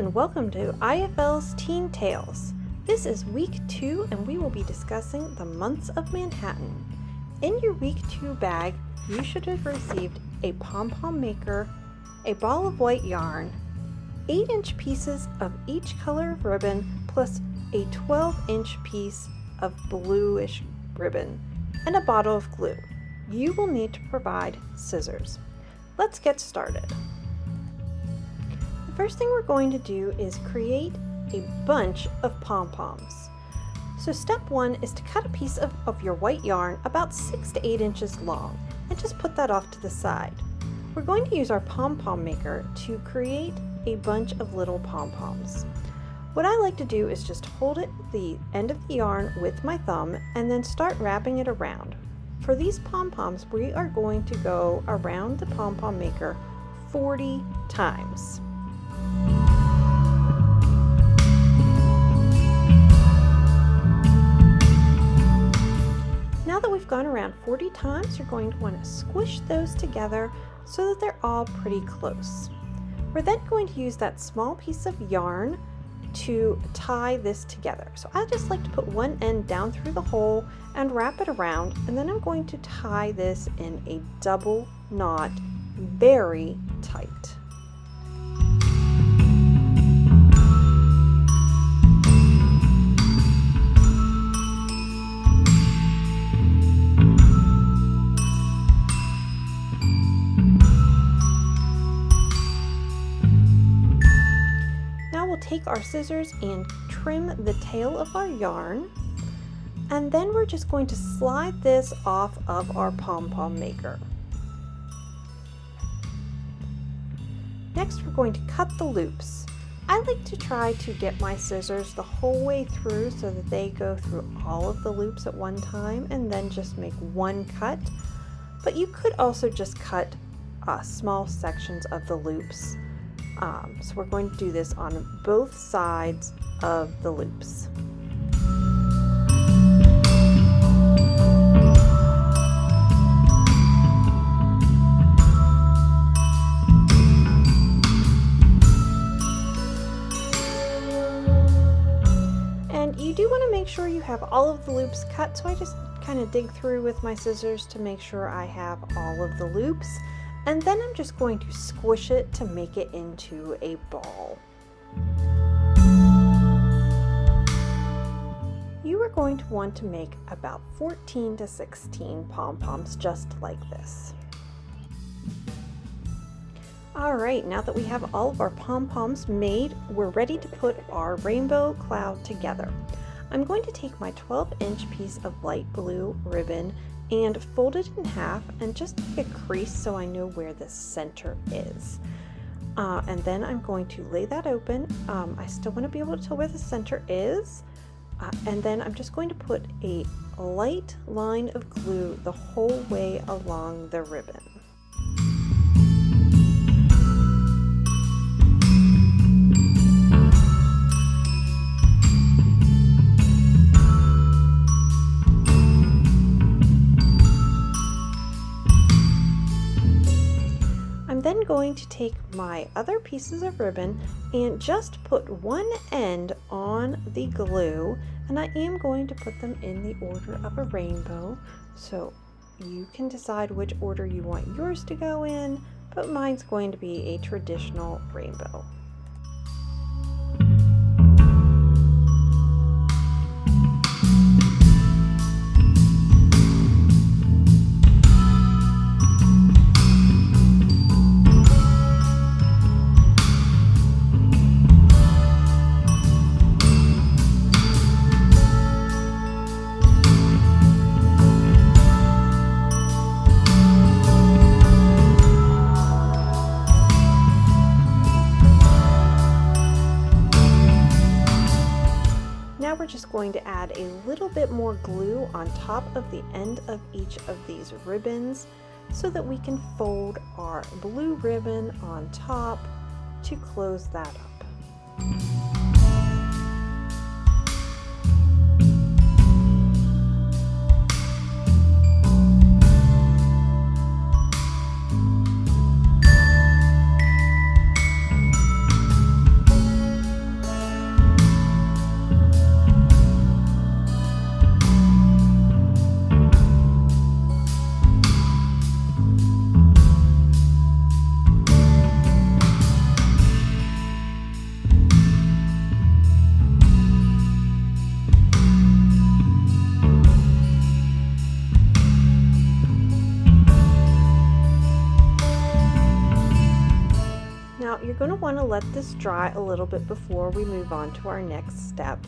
and welcome to IFL's Teen Tales. This is week 2 and we will be discussing the months of Manhattan. In your week 2 bag, you should have received a pom-pom maker, a ball of white yarn, 8-inch pieces of each color of ribbon, plus a 12-inch piece of bluish ribbon, and a bottle of glue. You will need to provide scissors. Let's get started. The first thing we're going to do is create a bunch of pom-poms. So step 1 is to cut a piece of your white yarn about 6 to 8 inches long and just put that off to the side. We're going to use our pom-pom maker to create a bunch of little pom-poms. What I like to do is just hold it the end of the yarn with my thumb and then start wrapping it around. For these pom-poms, we are going to go around the pom-pom maker 40 times. Now that we've gone around 40 times, you're going to want to squish those together so that they're all pretty close. We're then going to use that small piece of yarn to tie this together. So I just like to put one end down through the hole and wrap it around, and then I'm going to tie this in a double knot very tight. Take our scissors and trim the tail of our yarn, and then we're just going to slide this off of our pom-pom maker. Next, we're going to cut the loops. I like to try to get my scissors the whole way through so that they go through all of the loops at one time and then just make one cut, but you could also just cut small sections of the loops. So we're going to do this on both sides of the loops. And you do want to make sure you have all of the loops cut, so I just kind of dig through with my scissors to make sure I have all of the loops. And then I'm just going to squish it to make it into a ball. You are going to want to make about 14 to 16 pom-poms just like this. Alright, now that we have all of our pom-poms made, we're ready to put our rainbow cloud together. I'm going to take my 12-inch piece of light blue ribbon and fold it in half and just make a crease so I know where the center is. And then I'm going to lay that open. I still want to be able to tell where the center is. And then I'm just going to put a light line of glue the whole way along the ribbon. I'm then going to take my other pieces of ribbon and just put one end on the glue, and I am going to put them in the order of a rainbow, so you can decide which order you want yours to go in, but mine's going to be a traditional rainbow. Now we're just going to add a little bit more glue on top of the end of each of these ribbons so that we can fold our blue ribbon on top to close that up. Now you're going to want to let this dry a little bit before we move on to our next step,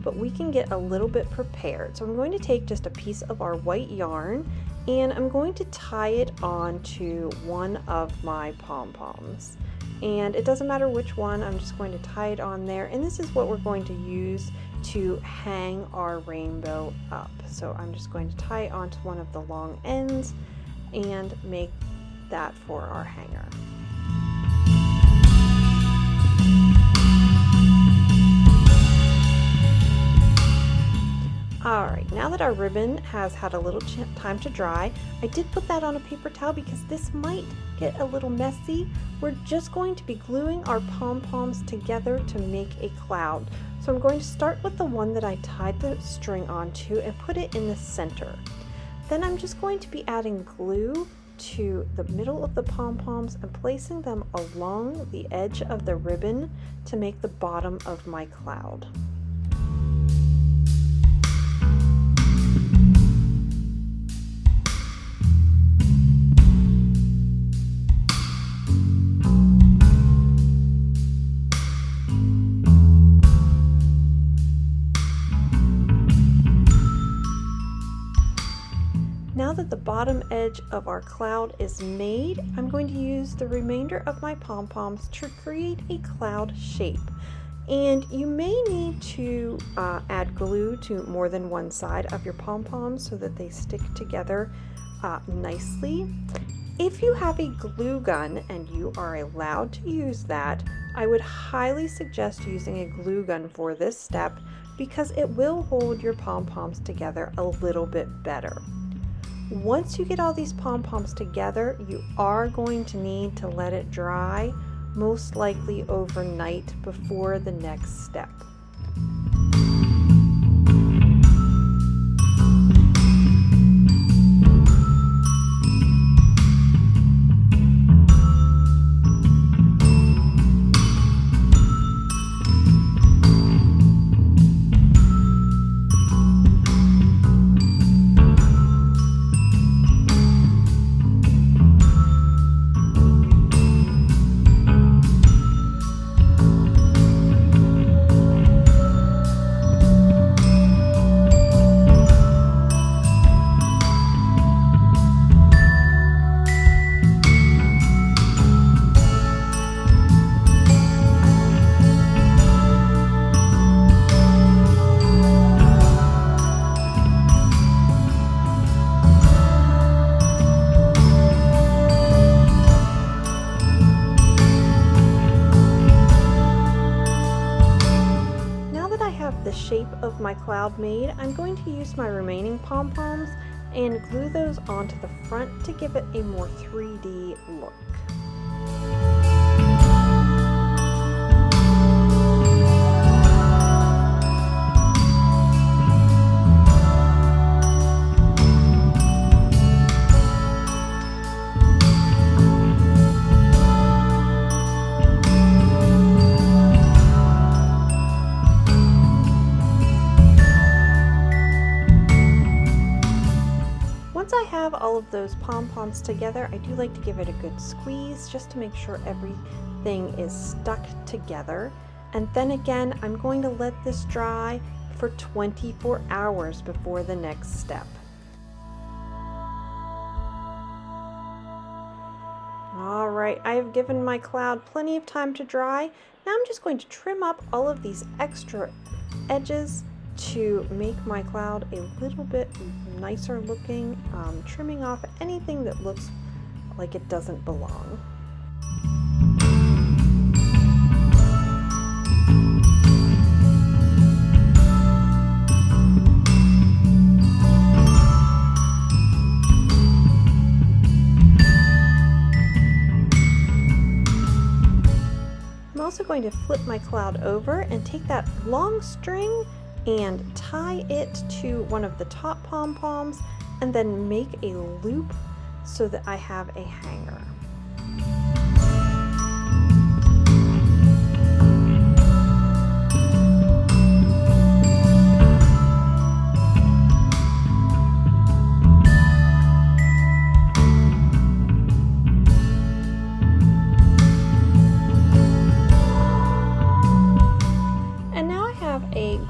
but we can get a little bit prepared. So I'm going to take just a piece of our white yarn and I'm going to tie it onto one of my pom-poms. And it doesn't matter which one, I'm just going to tie it on there. And this is what we're going to use to hang our rainbow up. So I'm just going to tie it onto one of the long ends and make that for our hanger. Alright, now that our ribbon has had a little time to dry, I did put that on a paper towel because this might get a little messy. We're just going to be gluing our pom-poms together to make a cloud. So I'm going to start with the one that I tied the string onto and put it in the center. Then I'm just going to be adding glue to the middle of the pom-poms and placing them along the edge of the ribbon to make the bottom of my cloud. Now that the bottom edge of our cloud is made, I'm going to use the remainder of my pom-poms to create a cloud shape. And you may need to add glue to more than one side of your pom-poms so that they stick together nicely. If you have a glue gun and you are allowed to use that, I would highly suggest using a glue gun for this step because it will hold your pom-poms together a little bit better. Once you get all these pom-poms together, you are going to need to let it dry, most likely overnight before the next step. The shape of my cloud made, I'm going to use my remaining pom-poms and glue those onto the front to give it a more 3D look. Once I have all of those pom-poms together, I do like to give it a good squeeze just to make sure everything is stuck together. And then again, I'm going to let this dry for 24 hours before the next step. Alright, I have given my cloud plenty of time to dry. Now I'm just going to trim up all of these extra edges to make my cloud a little bit nicer looking, trimming off anything that looks like it doesn't belong. I'm also going to flip my cloud over and take that long string and tie it to one of the top pom-poms and then make a loop so that I have a hanger.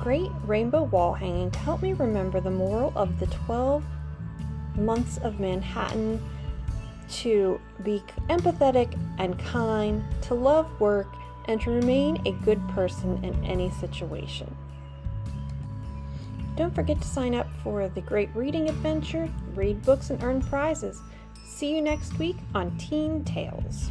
great rainbow wall hanging to help me remember the moral of the 12 months of Manhattan, to be empathetic and kind, to love work, and to remain a good person in any situation. Don't forget to sign up for the Great Reading Adventure, read books and earn prizes. See you next week on Teen Tales.